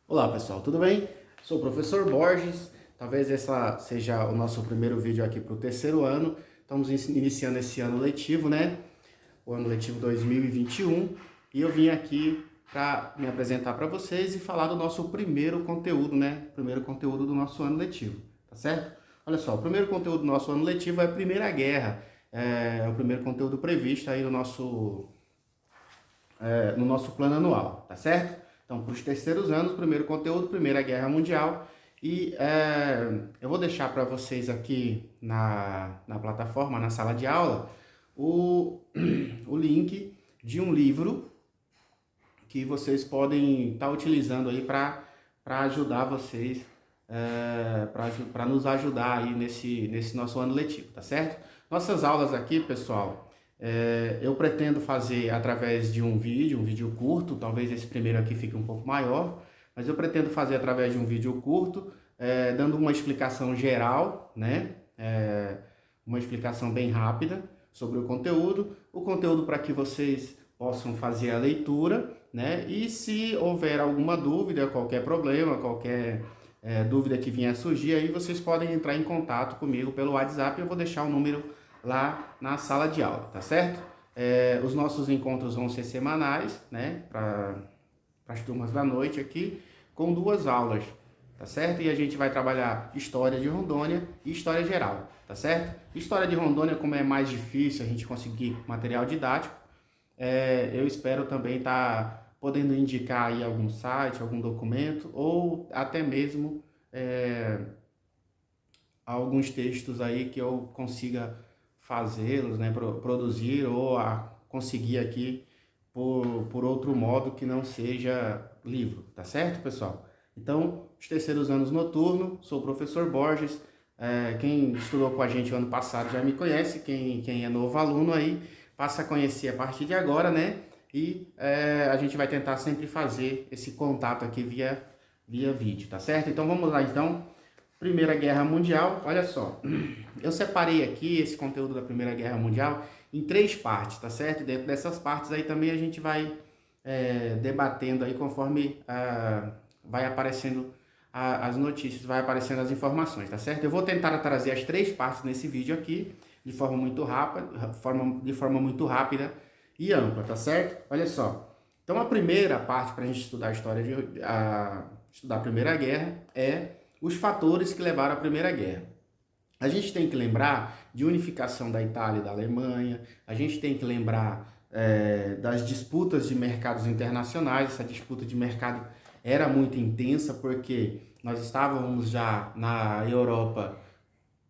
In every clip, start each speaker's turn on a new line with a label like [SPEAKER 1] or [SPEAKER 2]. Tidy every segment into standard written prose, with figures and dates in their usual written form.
[SPEAKER 1] Olá pessoal, tudo bem? Sou o professor Borges, talvez essa seja o nosso primeiro vídeo aqui para o terceiro ano. Estamos iniciando esse ano letivo, né? O ano letivo 2021 e eu vim aqui para me apresentar para vocês e falar do nosso primeiro conteúdo, né? Primeiro conteúdo do nosso ano letivo, tá certo? Olha só, o primeiro conteúdo do nosso ano letivo é a Primeira Guerra, é o primeiro conteúdo previsto aí no nosso plano anual, tá certo? Então, para os terceiros anos, primeiro conteúdo, Primeira Guerra Mundial. E eu vou deixar para vocês aqui na plataforma, na sala de aula, o, o link de um livro que vocês podem estar utilizando aí para ajudar vocês, para nos ajudar aí nesse nosso ano letivo, tá certo? Nossas aulas aqui, pessoal, eu pretendo fazer através de um vídeo curto, talvez esse primeiro aqui fique um pouco maior, mas eu pretendo fazer através de um vídeo curto, dando uma explicação geral, né? Uma explicação bem rápida sobre o conteúdo para que vocês possam fazer a leitura, né? E se houver alguma dúvida, qualquer problema, qualquer dúvida que venha a surgir, aí vocês podem entrar em contato comigo pelo WhatsApp, eu vou deixar o número lá na sala de aula, tá certo? Os nossos encontros vão ser semanais, né? Para as turmas da noite aqui, com 2 aulas, tá certo? E a gente vai trabalhar História de Rondônia e História Geral, tá certo? História de Rondônia, como é mais difícil a gente conseguir material didático, eu espero também estar podendo indicar aí algum site, algum documento, ou até mesmo alguns textos aí que eu consiga fazê-los, né, produzir ou conseguir aqui por outro modo que não seja livro, tá certo, pessoal? Então, os terceiros anos noturno, sou o professor Borges. Quem estudou com a gente o ano passado já me conhece, quem é novo aluno aí passa a conhecer a partir de agora, né? E a gente vai tentar sempre fazer esse contato aqui via vídeo, tá certo? Então vamos lá então. Primeira Guerra Mundial, olha só, eu separei aqui esse conteúdo da Primeira Guerra Mundial em 3 partes, tá certo? E dentro dessas partes aí também a gente vai debatendo aí conforme vai aparecendo as notícias, vai aparecendo as informações, tá certo? Eu vou tentar trazer as 3 partes nesse vídeo aqui de forma muito rápida, e ampla, tá certo? Olha só. Então a primeira parte para a gente estudar a estudar a Primeira Guerra é os fatores que levaram à Primeira Guerra. A gente tem que lembrar de unificação da Itália e da Alemanha, a gente tem que lembrar das disputas de mercados internacionais. Essa disputa de mercado era muito intensa porque nós estávamos já na Europa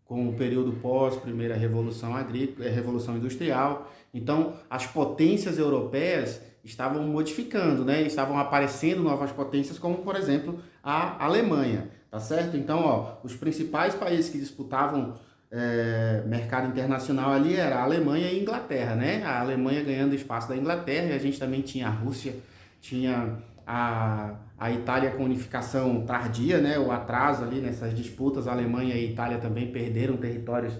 [SPEAKER 1] com o período pós primeira revolução agrícola, revolução industrial. Então, as potências europeias estavam modificando, né? Estavam aparecendo novas potências, como por exemplo a Alemanha, tá certo? Então, ó, os principais países que disputavam mercado internacional ali era a Alemanha e a Inglaterra, né? A Alemanha ganhando espaço da Inglaterra, e a gente também tinha a Rússia, tinha a Itália com unificação tardia, né? O atraso ali nessas disputas. A Alemanha e a Itália também perderam territórios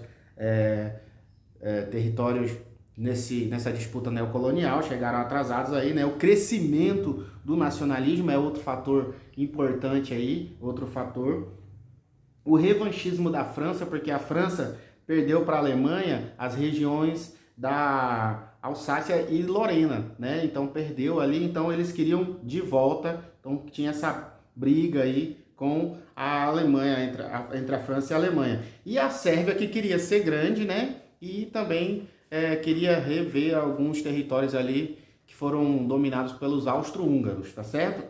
[SPEAKER 1] nessa disputa neocolonial, chegaram atrasados aí, né? O crescimento do nacionalismo é outro fator importante aí, outro fator. O revanchismo da França, porque a França perdeu para a Alemanha as regiões da Alsácia e Lorena, né? Então perdeu ali, então eles queriam de volta, então tinha essa briga aí com a Alemanha, entre a França e a Alemanha. E a Sérvia, que queria ser grande, né? E também queria rever alguns territórios ali que foram dominados pelos austro-húngaros, tá certo?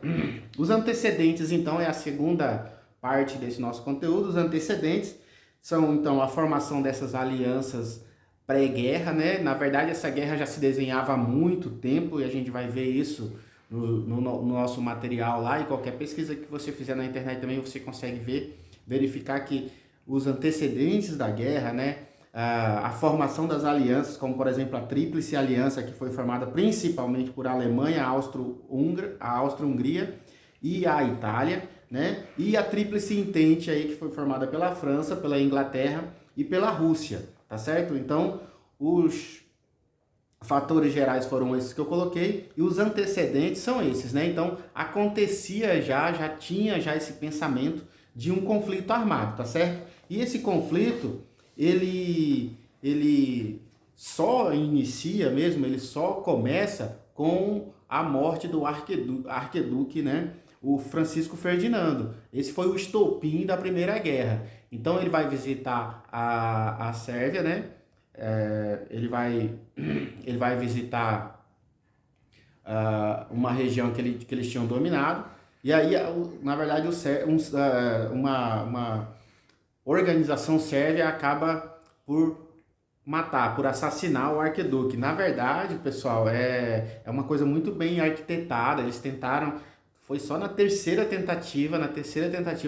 [SPEAKER 1] Os antecedentes, então, é a segunda parte desse nosso conteúdo. Os antecedentes são, então, a formação dessas alianças pré-guerra, né? Na verdade, essa guerra já se desenhava há muito tempo e a gente vai ver isso no nosso material lá, e qualquer pesquisa que você fizer na internet também você consegue verificar que os antecedentes da guerra, né? A formação das alianças, como por exemplo a Tríplice Aliança, que foi formada principalmente por Alemanha, a Áustria-Hungria e a Itália, né? E a Tríplice Entente aí, que foi formada pela França, pela Inglaterra e pela Rússia, tá certo? Então, Fatores gerais foram esses que eu coloquei e os antecedentes são esses, né? Então, acontecia já tinha já esse pensamento de um conflito armado, tá certo? E esse conflito, ele só inicia mesmo, ele só começa com a morte do arquiduque, né? O Francisco Ferdinando. Esse foi o estopim da Primeira Guerra. Então, ele vai visitar a Sérvia, né? Ele vai visitar uma região que eles tinham dominado, e aí, na verdade, uma organização sérvia acaba por matar, por assassinar o arquiduque. Na verdade, pessoal, é uma coisa muito bem arquitetada, eles tentaram, foi só na terceira tentativa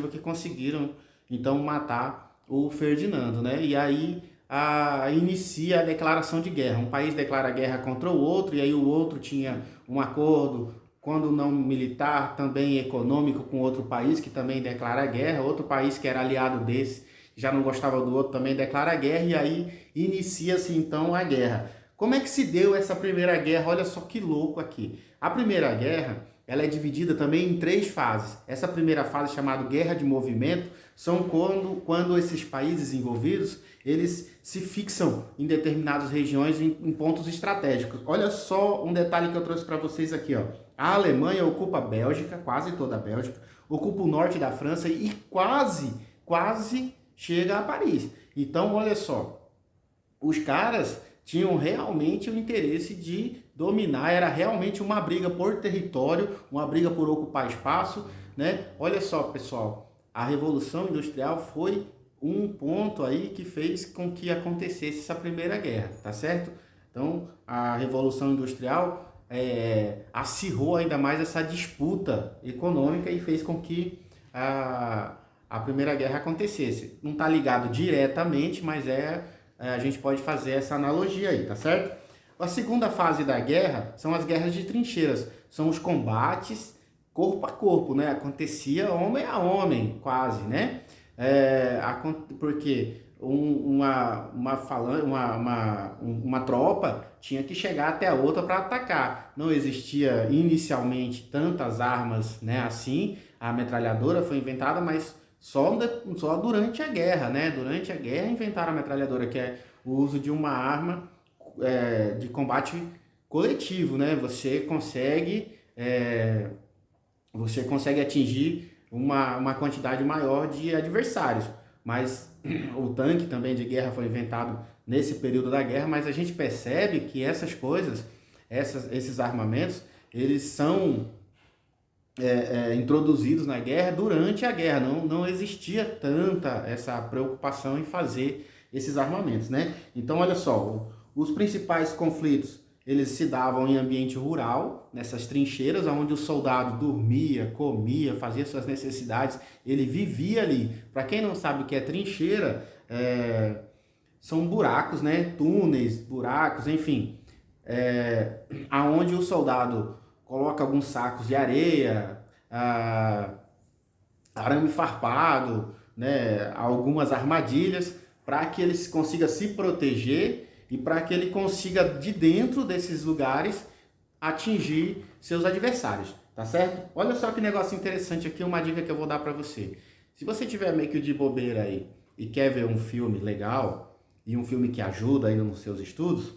[SPEAKER 1] que conseguiram, então, matar o Ferdinando, né? E aí inicia a declaração de guerra. Um país declara guerra contra o outro, e aí o outro tinha um acordo, quando não militar, também econômico, com outro país que também declara guerra, outro país que era aliado desse, já não gostava do outro, também declara guerra, e aí inicia-se então a guerra. Como é que se deu essa primeira guerra? Olha só que louco aqui. A primeira guerra, ela é dividida também em 3 fases. Essa primeira fase, chamada Guerra de Movimento, são quando esses países envolvidos, eles se fixam em determinadas regiões, em pontos estratégicos. Olha só um detalhe que eu trouxe para vocês aqui, ó. A Alemanha ocupa a Bélgica, quase toda a Bélgica, ocupa o norte da França e quase chega a Paris. Então, olha só, os caras tinham realmente o interesse de dominar, era realmente uma briga por território, uma briga por ocupar espaço, né? Olha só, pessoal, a Revolução Industrial foi um ponto aí que fez com que acontecesse essa primeira guerra, tá certo? Então, a Revolução Industrial acirrou ainda mais essa disputa econômica e fez com que a Primeira Guerra acontecesse. Não está ligado diretamente, mas a gente pode fazer essa analogia aí, tá certo? A segunda fase da guerra são as guerras de trincheiras, são os combates corpo a corpo, né? Acontecia homem a homem, quase, né? Porque uma tropa tinha que chegar até a outra para atacar. Não existia inicialmente tantas armas, né? Assim, a metralhadora foi inventada, mas só durante a guerra, né? Durante a guerra inventaram a metralhadora, que é o uso de uma arma de combate coletivo, né? Você consegue atingir uma quantidade maior de adversários. Mas o tanque também de guerra foi inventado nesse período da guerra, mas a gente percebe que essas coisas, esses armamentos, eles são introduzidos na guerra durante a guerra. Não existia tanta essa preocupação em fazer esses armamentos, né? Então, olha só, os principais conflitos, eles se davam em ambiente rural, nessas trincheiras, onde o soldado dormia, comia, fazia suas necessidades, ele vivia ali. Para quem não sabe o que é trincheira, são buracos, né? Túneis, buracos, enfim, aonde o soldado coloca alguns sacos de areia, arame farpado, né? Algumas armadilhas, para que ele consiga se proteger e para que ele consiga, de dentro desses lugares, atingir seus adversários, tá certo? Olha só que negócio interessante aqui, uma dica que eu vou dar para você. Se você tiver meio que de bobeira aí e quer ver um filme legal e um filme que ajuda aí nos seus estudos,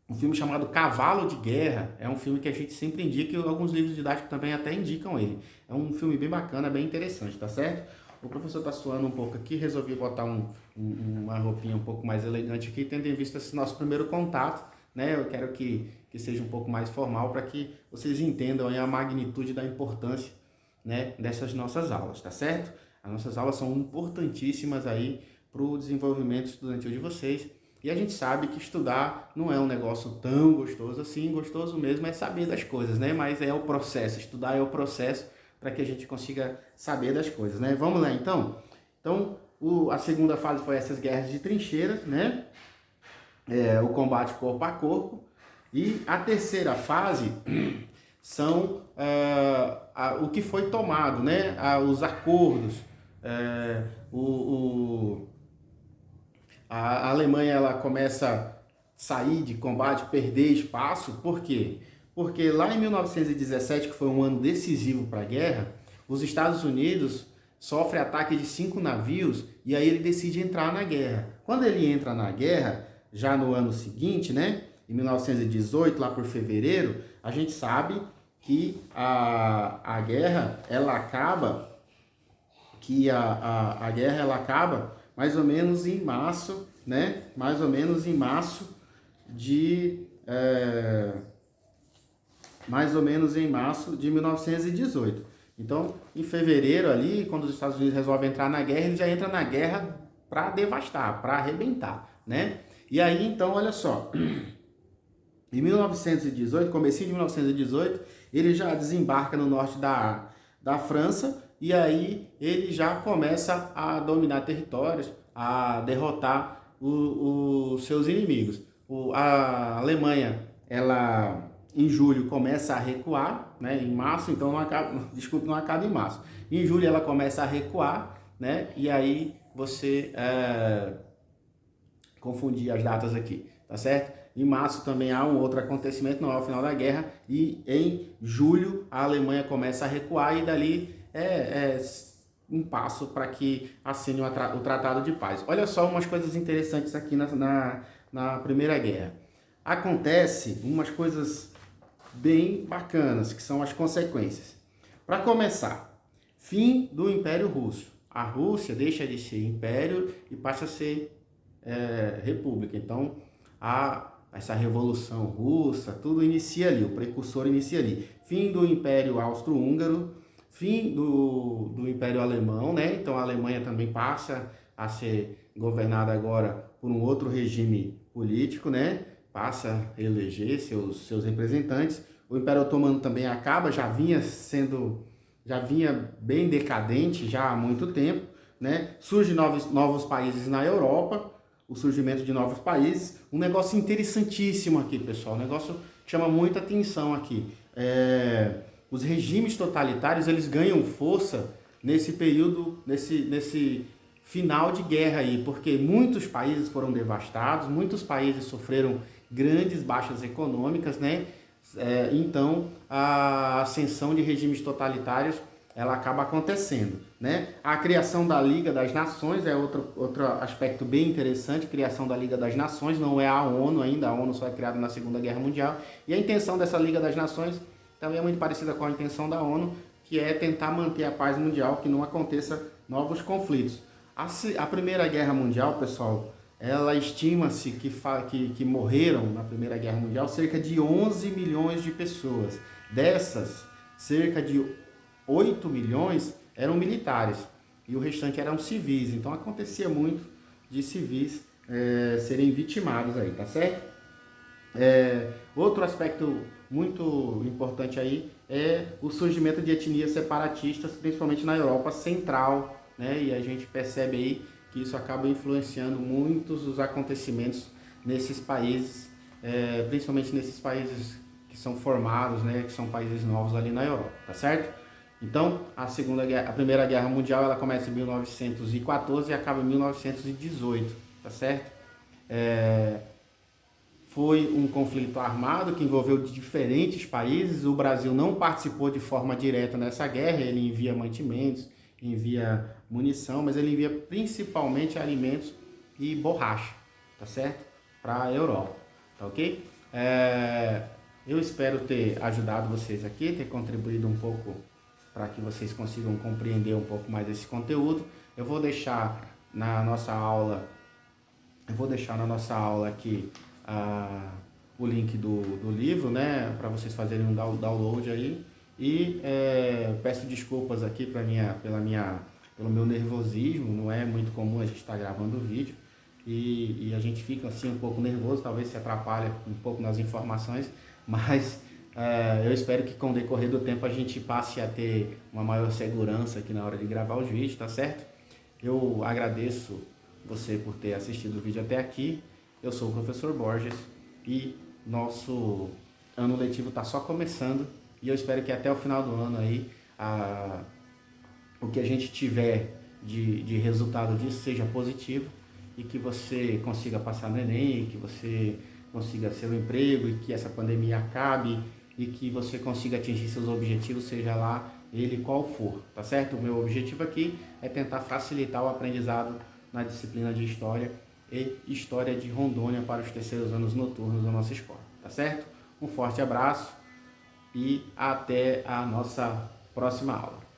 [SPEAKER 1] um filme chamado Cavalo de Guerra é um filme que a gente sempre indica e alguns livros didáticos também até indicam ele. É um filme bem bacana, bem interessante, tá certo? O professor tá suando um pouco aqui, resolvi botar uma roupinha um pouco mais elegante aqui, tendo em vista esse nosso primeiro contato, né? Eu quero que seja um pouco mais formal para que vocês entendam aí a magnitude da importância, né, dessas nossas aulas, tá certo? As nossas aulas são importantíssimas aí para o desenvolvimento estudantil de vocês. E a gente sabe que estudar não é um negócio tão gostoso assim, gostoso mesmo é saber das coisas, né? Mas é o processo, estudar é o processo para que a gente consiga saber das coisas, né? Vamos lá, então? Então, a segunda fase foi essas guerras de trincheiras, né? O combate corpo a corpo. E a terceira fase são o que foi tomado, né? Os acordos. A Alemanha ela começa sair de combate, perder espaço. Por quê? Porque lá em 1917, que foi um ano decisivo para a guerra, os Estados Unidos sofre ataque de 5 navios e aí ele decide entrar na guerra. Quando ele entra na guerra, já no ano seguinte, né, em 1918, lá por fevereiro, a gente sabe que a guerra ela acaba, a guerra ela acaba mais ou menos em março, né? Mais ou menos em março de mais ou menos em março de 1918. Então, em fevereiro ali, quando os Estados Unidos resolvem entrar na guerra, ele já entra na guerra para devastar, para arrebentar, né? E aí, então, olha só, em 1918, comecinho de 1918, ele já desembarca no norte da França e aí ele já começa a dominar territórios, a derrotar os seus inimigos. A Alemanha, ela em julho começa a recuar, né? Em março, então não acaba, desculpe, não acaba em março. Em julho ela começa a recuar, né? E aí você confundir as datas aqui, tá certo? Em março também há um outro acontecimento, não é o final da guerra, e em julho a Alemanha começa a recuar e dali um passo para que assine o Tratado de Paz. Olha só umas coisas interessantes aqui na Primeira Guerra. Acontece umas coisas bem bacanas, que são as consequências. Para começar, fim do Império Russo. A Rússia deixa de ser império e passa a ser república. Então, essa revolução russa, tudo inicia ali, o precursor inicia ali. Fim do Império Austro-Húngaro, fim do Império Alemão, né? Então a Alemanha também passa a ser governada agora por um outro regime político, né? Passa a eleger seus representantes. O Império Otomano também acaba, já vinha bem decadente já há muito tempo, né? Surgem novos países na Europa, o surgimento de novos países. Um negócio interessantíssimo aqui, pessoal, um negócio que chama muita atenção aqui. Os regimes totalitários, eles ganham força nesse período, nesse final de guerra aí, porque muitos países foram devastados, muitos países sofreram grandes baixas econômicas, né? Então, a ascensão de regimes totalitários ela acaba acontecendo, né? A criação da Liga das Nações é outro aspecto bem interessante. Criação da Liga das Nações, não é a ONU ainda, a ONU só é criada na Segunda Guerra Mundial, e a intenção dessa Liga das Nações também é muito parecida com a intenção da ONU, que é tentar manter a paz mundial, que não aconteça novos conflitos. A Primeira Guerra Mundial, pessoal, ela estima-se que morreram na Primeira Guerra Mundial cerca de 11 milhões de pessoas. Dessas, cerca de 8 milhões eram militares e o restante eram civis. Então acontecia muito de civis serem vitimados aí, tá certo? Outro aspecto muito importante aí é o surgimento de etnias separatistas, principalmente na Europa Central, né? E a gente percebe aí que isso acaba influenciando muitos dos acontecimentos nesses países, principalmente nesses países que são formados, né? Que são países novos ali na Europa, tá certo? Então, a Primeira Guerra Mundial, ela começa em 1914 e acaba em 1918, tá certo? Foi um conflito armado que envolveu diferentes países. O Brasil não participou de forma direta nessa guerra, ele envia mantimentos, envia munição, mas ele envia principalmente alimentos e borracha, tá certo? Para a Europa, tá ok? Eu espero ter ajudado vocês aqui, ter contribuído um pouco para que vocês consigam compreender um pouco mais esse conteúdo. Eu vou deixar na nossa aula aqui o link do livro, né, para vocês fazerem um download aí. E peço desculpas aqui pelo meu nervosismo. Não é muito comum a gente estar gravando o vídeo e a gente fica assim um pouco nervoso, talvez se atrapalhe um pouco nas informações, mas eu espero que com o decorrer do tempo a gente passe a ter uma maior segurança aqui na hora de gravar os vídeos, tá certo? Eu agradeço você por ter assistido o vídeo até aqui. Eu sou o professor Borges e nosso ano letivo está só começando e eu espero que até o final do ano aí o que a gente tiver de resultado disso seja positivo e que você consiga passar no Enem, que você consiga seu emprego e que essa pandemia acabe e que você consiga atingir seus objetivos, seja lá ele qual for, tá certo? O meu objetivo aqui é tentar facilitar o aprendizado na disciplina de História e História de Rondônia para os terceiros anos noturnos da nossa escola, tá certo? Um forte abraço e até a nossa próxima aula.